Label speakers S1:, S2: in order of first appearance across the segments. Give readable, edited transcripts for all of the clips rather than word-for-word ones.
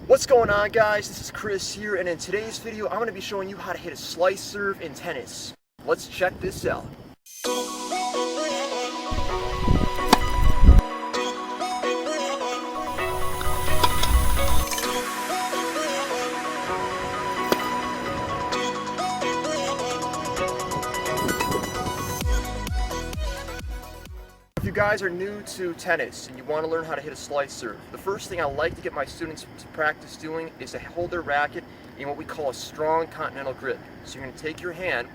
S1: What's going on, guys? This is Chris here, and in today's video I'm going to be showing you how to hit a slice serve in tennis. Let's check this out. If you guys are new to tennis and you want to learn how to hit a slice serve, the first thing I like to get my students to practice doing is to hold their racket in what we call a strong continental grip. So you're going to take your hand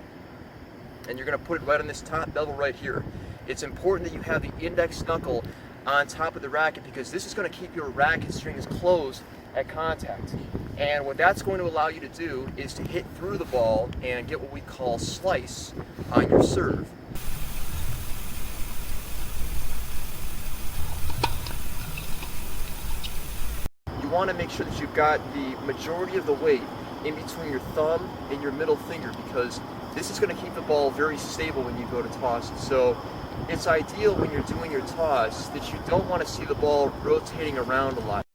S1: and you're going to put it right on this top bevel right here. It's important that you have the index knuckle on top of the racket because this is going to keep your racket strings closed at contact. And what that's going to allow you to do is to hit through the ball and get what we call slice on your serve. You want to make sure that you've got the majority of the weight in between your thumb and your middle finger because this is going to keep the ball very stable when you go to toss it. So it's ideal when you're doing your toss that you don't want to see the ball rotating around a lot.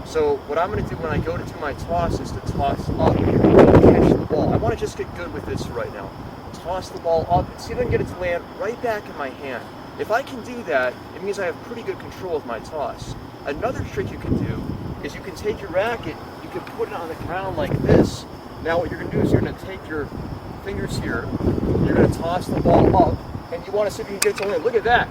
S1: So what I'm going to do when I go to do my toss is to toss up and catch the ball. I want to just get good with this right now. Toss the ball up and see if I can get it to land right back in my hand. If I can do that, it means I have pretty good control of my toss. Another trick you can do is you can take your racket, you can put it on the ground like this. Now what you're going to do is you're going to take your fingers here, you're going to toss the ball up, and you want to see if you can get it to land. Look at that,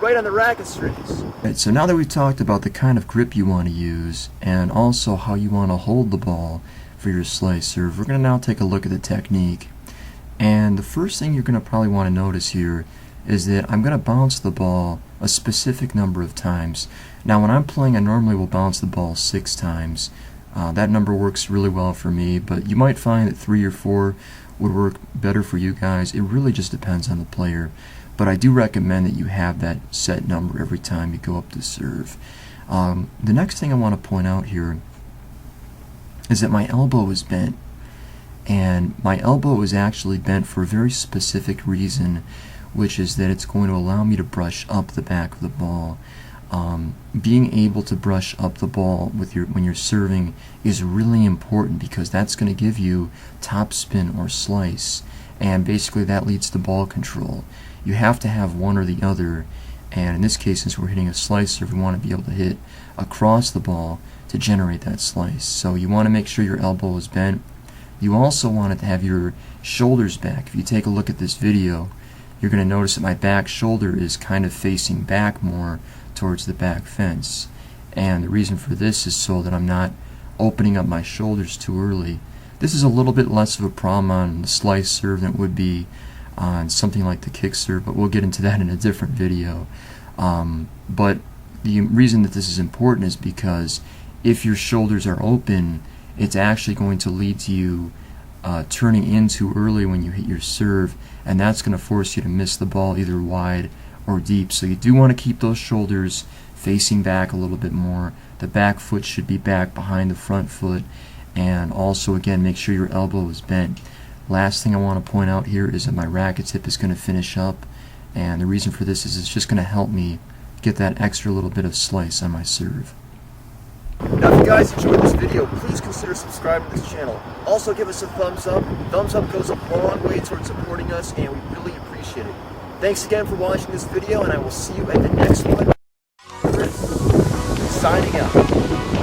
S1: right on the racket strings.
S2: Right, so now that we've talked about the kind of grip you want to use and also how you want to hold the ball for your slice serve, we're going to now take a look at the technique. And the first thing you're going to probably want to notice here is that I'm going to bounce the ball a specific number of times. Now when I'm playing, I normally will bounce the ball 6 times. That number works really well for me, but you might find that 3 or 4 would work better for you guys. It really just depends on the player. But I do recommend that you have that set number every time you go up to serve. The next thing I want to point out here is that my elbow is bent. And my elbow is actually bent for a very specific reason, which is that it's going to allow me to brush up the back of the ball. Being able to brush up the ball with when you're serving is really important because that's going to give you topspin or slice, and basically that leads to ball control. You have to have one or the other, and in this case, since we're hitting a slice serve, we want to be able to hit across the ball to generate that slice. So you want to make sure your elbow is bent. You also want it to have your shoulders back. If you take a look at this video, you're going to notice that my back shoulder is kind of facing back more towards the back fence. And the reason for this is so that I'm not opening up my shoulders too early. This is a little bit less of a problem on the slice serve than it would be on something like the kick serve, but we'll get into that in a different video. But the reason that this is important is because if your shoulders are open, it's actually going to lead to you turning in too early when you hit your serve, and that's going to force you to miss the ball either wide or deep. So you do want to keep those shoulders facing back a little bit more. The back foot should be back behind the front foot, and also again make sure your elbow is bent. Last thing I want to point out here is that my racket tip is going to finish up, and the reason for this is it's just going to help me get that extra little bit of slice on my serve.
S1: Now if you guys enjoyed this video, please consider subscribing to this channel. Also give us a thumbs up. Thumbs up goes a long way towards supporting us, and we really appreciate it. Thanks again for watching this video, and I will see you at the next one. Chris, signing out.